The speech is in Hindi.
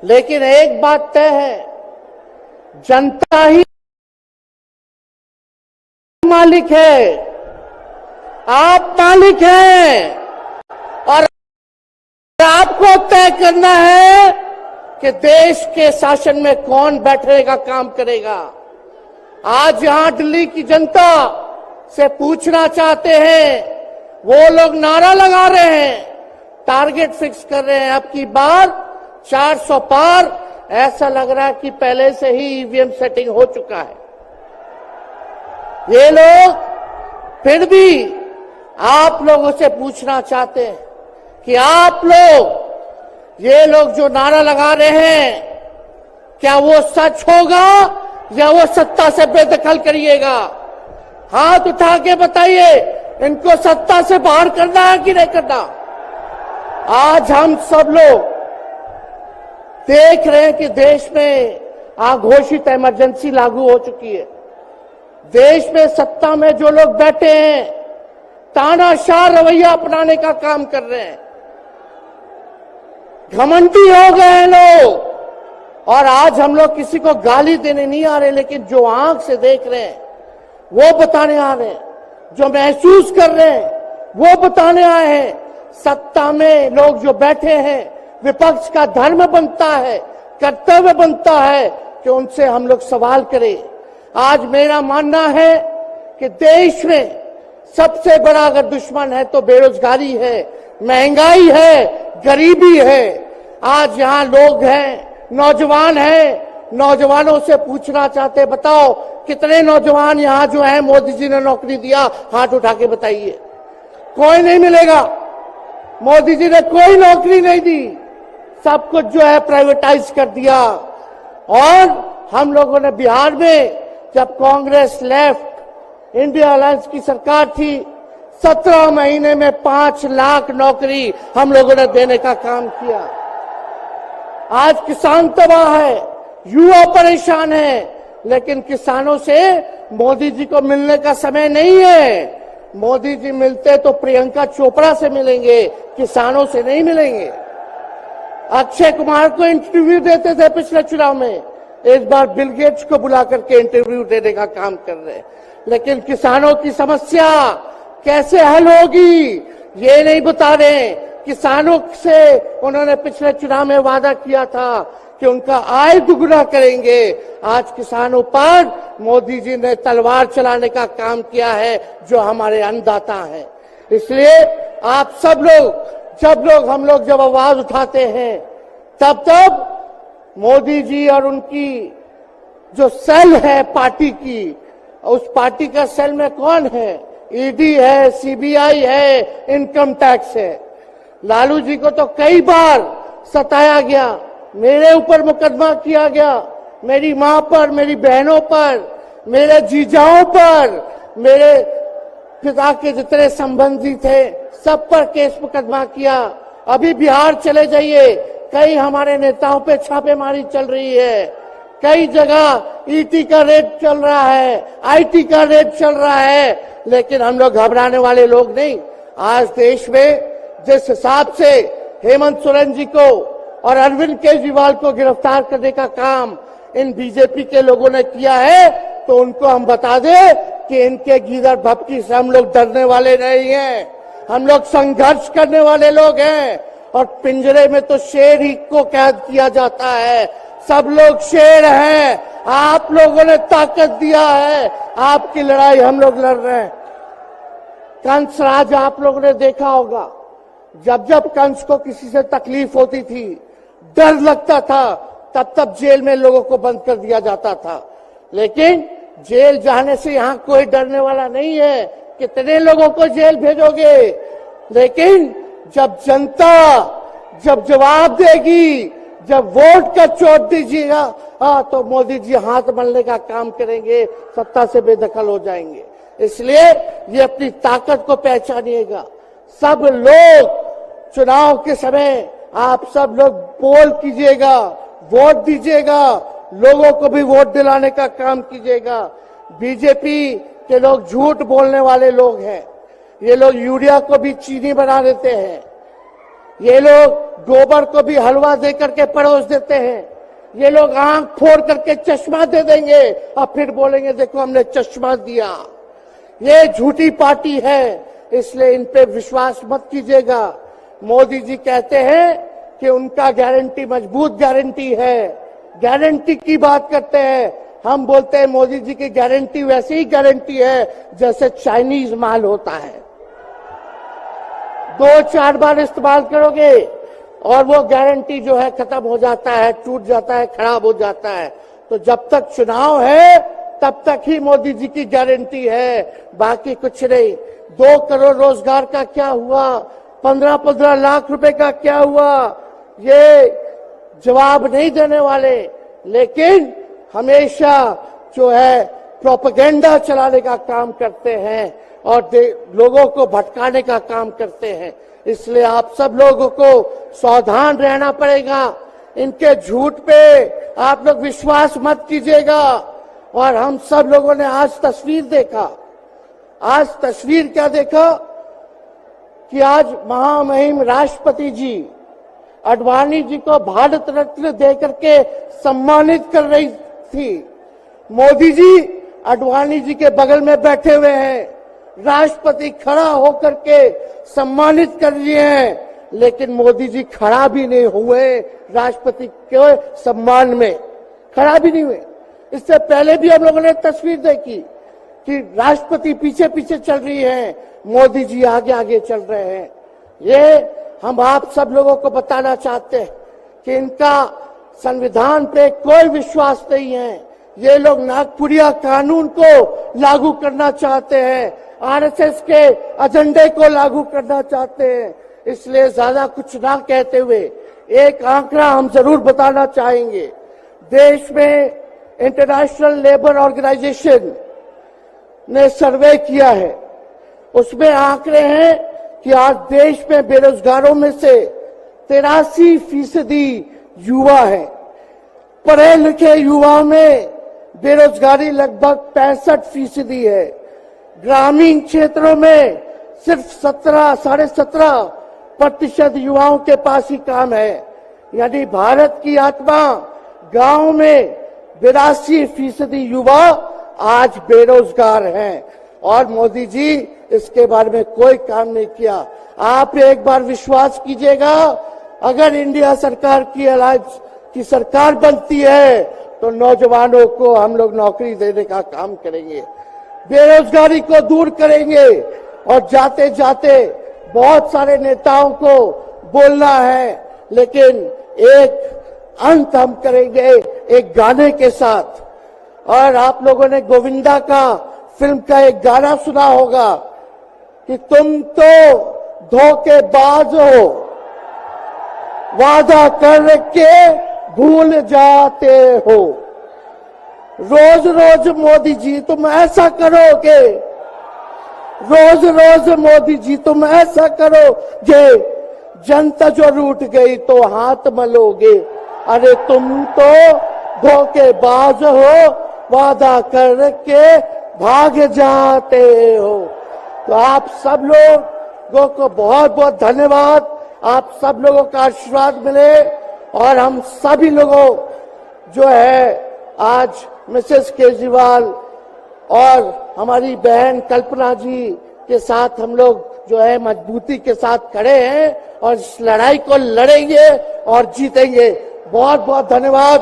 लेकिन एक बात तय है, जनता ही मालिक है, आप मालिक हैं और आपको तय करना है कि देश के शासन में कौन बैठने का काम करेगा। आज यहां दिल्ली की जनता से पूछना चाहते हैं, वो लोग नारा लगा रहे हैं, टारगेट फिक्स कर रहे हैं, अब की बार 400 पार। ऐसा लग रहा है कि पहले से ही ईवीएम सेटिंग हो चुका है। ये लोग फिर भी आप लोगों से पूछना चाहते हैं कि आप लोग, ये लोग जो नारा लगा रहे हैं, क्या वो सच होगा या वो सत्ता से बेदखल करिएगा? हाथ उठा के बताइए, इनको सत्ता से बाहर करना है कि नहीं करना? आज हम सब लोग देख रहे हैं कि देश में अघोषित इमरजेंसी लागू हो चुकी है। देश में सत्ता में जो लोग बैठे हैं, तानाशाह रवैया अपनाने का काम कर रहे हैं, घमंडी हो गए हैं लोग। और आज हम लोग किसी को गाली देने नहीं आ रहे, लेकिन जो आंख से देख रहे हैं वो बताने आ रहे हैं, जो महसूस कर रहे हैं वो बताने आए हैं। सत्ता में लोग जो बैठे हैं, विपक्ष का धर्म बनता है, कर्तव्य बनता है कि उनसे हम लोग सवाल करें। आज मेरा मानना है कि देश में सबसे बड़ा अगर दुश्मन है तो बेरोजगारी है, महंगाई है, गरीबी है। आज यहाँ लोग हैं, नौजवान हैं, नौजवानों से पूछना चाहते, बताओ कितने नौजवान यहाँ जो है मोदी जी ने नौकरी दिया? हाथ उठा के बताइए। कोई नहीं मिलेगा। मोदी जी ने कोई नौकरी नहीं दी, सब कुछ जो है प्राइवेटाइज कर दिया। और हम लोगों ने बिहार में जब कांग्रेस लेफ्ट इंडिया अलायंस की सरकार थी, 17 महीने में 5 लाख नौकरी हम लोगों ने देने का काम किया। आज किसान तबाह है, युवा परेशान है, लेकिन किसानों से मोदी जी को मिलने का समय नहीं है। मोदी जी मिलते तो प्रियंका चोपड़ा से मिलेंगे, किसानों से नहीं मिलेंगे। अक्षय कुमार को इंटरव्यू देते थे पिछले चुनाव में, इस बार बिल गेट्स को बुला करके इंटरव्यू देने का काम कर रहे हैं। लेकिन किसानों की समस्या कैसे हल होगी ये नहीं बता रहे। किसानों से उन्होंने पिछले चुनाव में वादा किया था कि उनका आय दुगुना करेंगे। आज किसानों पर मोदी जी ने तलवार चलाने का काम किया है, जो हमारे अन्नदाता हैं। इसलिए आप सब लोग, हम लोग जब आवाज उठाते हैं, तब मोदी जी और उनकी जो सेल है पार्टी की, उस पार्टी का सेल में कौन है? ईडी है, सीबीआई है, इनकम टैक्स है। लालू जी को तो कई बार सताया गया, मेरे ऊपर मुकदमा किया गया, मेरी मां पर, मेरी बहनों पर, मेरे जीजाओं पर, मेरे पिता के जितने संबंधी थे सब पर केस मुकदमा किया। अभी बिहार चले जाइए, कई हमारे नेताओं पे छापेमारी चल रही है, कई जगह ईटी का रेड चल रहा है, आईटी का रेड चल रहा है। लेकिन हम लोग घबराने वाले लोग नहीं। आज देश में जिस हिसाब से हेमंत सोरेन जी को और अरविंद केजरीवाल को गिरफ्तार करने का काम इन बीजेपी के लोगों ने किया है, तो उनको हम बता दें कि इनके गीदड़ भपकी से हम लोग डरने वाले नहीं हैं। हम लोग संघर्ष करने वाले लोग हैं। और पिंजरे में तो शेर ही को कैद किया जाता है। सब लोग शेर हैं, आप लोगों ने ताकत दिया है, आपकी लड़ाई हम लोग लड़ रहे हैं। कंस राज आप लोगों ने देखा होगा, जब जब कंस को किसी से तकलीफ होती थी, डर लगता था, तब जेल में लोगों को बंद कर दिया जाता था। लेकिन जेल जाने से यहाँ कोई डरने वाला नहीं है। कितने लोगों को जेल भेजोगे? लेकिन जब जनता जब जवाब देगी, जब वोट का चोट दीजिएगा, तो मोदी जी हाथ मलने का काम करेंगे, सत्ता से बेदखल हो जाएंगे। इसलिए ये अपनी ताकत को पहचानिएगा। सब लोग चुनाव के समय आप सब लोग पोल कीजिएगा, वोट दीजिएगा, लोगों को भी वोट दिलाने का काम कीजिएगा। बीजेपी के लोग झूठ बोलने वाले लोग हैं। ये लोग यूरिया को भी चीनी बना देते हैं। ये लोग गोबर को भी हलवा दे करके परोस देते हैं। ये लोग आंख फोड़ करके चश्मा दे देंगे और फिर बोलेंगे देखो हमने चश्मा दिया। ये झूठी पार्टी है, इसलिए इन पे विश्वास मत कीजिएगा। मोदी जी कहते हैं कि उनका गारंटी मजबूत गारंटी है, गारंटी की बात करते हैं। हम बोलते हैं मोदी जी की गारंटी वैसे ही गारंटी है जैसे चाइनीज माल होता है, 2-4 बार इस्तेमाल करोगे और वो गारंटी जो है खत्म हो जाता है, टूट जाता है, खराब हो जाता है। तो जब तक चुनाव है तब तक ही मोदी जी की गारंटी है, बाकी कुछ नहीं। 2 करोड़ रोजगार का क्या हुआ, 15-15 लाख रुपए का क्या हुआ, ये जवाब नहीं देने वाले, लेकिन हमेशा जो है प्रोपेगेंडा चलाने का काम करते हैं और लोगों को भटकाने का काम करते हैं। इसलिए आप सब लोगों को सावधान रहना पड़ेगा। इनके झूठ पे आप लोग विश्वास मत कीजिएगा। और हम सब लोगों ने आज तस्वीर देखा। आज तस्वीर क्या देखा कि आज महामहिम राष्ट्रपति जी आडवाणी जी को भारत रत्न देकर के सम्मानित कर रही थी। मोदी जी आडवाणी जी के बगल में बैठे हुए हैं, राष्ट्रपति खड़ा होकर के सम्मानित कर रहे हैं, लेकिन मोदी जी खड़ा भी नहीं हुए, राष्ट्रपति के सम्मान में खड़ा भी नहीं हुए। इससे पहले भी हम लोगों ने तस्वीर देखी कि राष्ट्रपति पीछे पीछे चल रही है, मोदी जी आगे आगे चल रहे हैं। ये हम आप सब लोगों को बताना चाहते हैं कि इनका संविधान पे कोई विश्वास नहीं है। ये लोग नागपुरिया कानून को लागू करना चाहते हैं, आरएसएस के एजेंडे को लागू करना चाहते हैं। इसलिए ज्यादा कुछ ना कहते हुए एक आंकड़ा हम जरूर बताना चाहेंगे। देश में इंटरनेशनल लेबर ऑर्गेनाइजेशन ने सर्वे किया है, उसमें आंकड़े हैं कि आज देश में बेरोजगारों में से 83% युवा है। पढ़े लिखे युवाओं में बेरोजगारी लगभग 65% है। ग्रामीण क्षेत्रों में सिर्फ 17.5% युवाओं के पास ही काम है। यानी भारत की आत्मा गांव में 82% युवा आज बेरोजगार हैं और मोदी जी इसके बारे में कोई काम नहीं किया। आप एक बार विश्वास कीजिएगा, अगर इंडिया सरकार की अलायंस की सरकार बनती है तो नौजवानों को हम लोग नौकरी देने का काम करेंगे, बेरोजगारी को दूर करेंगे। और जाते जाते बहुत सारे नेताओं को बोलना है, लेकिन एक अंत हम करेंगे एक गाने के साथ। और आप लोगों ने गोविंदा का फिल्म का एक गाना सुना होगा कि तुम तो धोखेबाज हो, वादा करके भूल जाते हो। रोज रोज मोदी जी तुम ऐसा करोगे, रोज रोज मोदी जी तुम ऐसा करोगे, जनता जो रूठ गई तो हाथ मलोगे। अरे तुम तो धोखेबाज हो, वादा करके भाग जाते हो। तो आप सब लोगों को बहुत बहुत धन्यवाद। आप सब लोगों का आशीर्वाद मिले और हम सभी लोगों जो है आज मिसेस केजरीवाल और हमारी बहन कल्पना जी के साथ हम लोग जो है मजबूती के साथ खड़े हैं और इस लड़ाई को लड़ेंगे और जीतेंगे। बहुत बहुत धन्यवाद।